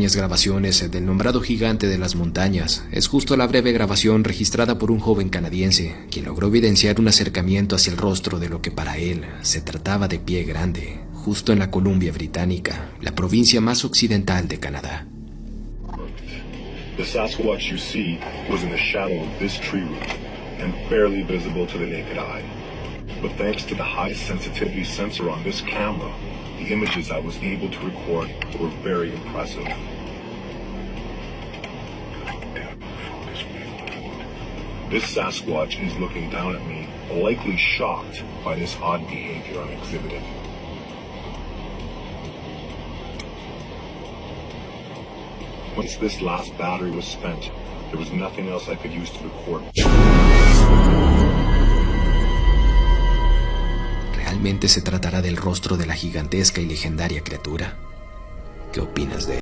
Grabaciones del nombrado gigante de las montañas es justo la breve grabación registrada por un joven canadiense, quien logró evidenciar un acercamiento hacia el rostro de lo que para él se trataba de Pie Grande, justo en la Columbia Británica, la provincia más occidental de Canadá. The Sasquatch you see was in the shadow of this tree root and barely visible to the naked eye. But thanks to the high sensitivity sensor on this camera, the images I was able to record were very impressive. This Sasquatch is looking down at me, likely shocked by this odd behavior I'm exhibiting. Once this last battery was spent, there was nothing else I could use to record. ¿Realmente se tratará del rostro de la gigantesca y legendaria criatura? ¿Qué opinas de él?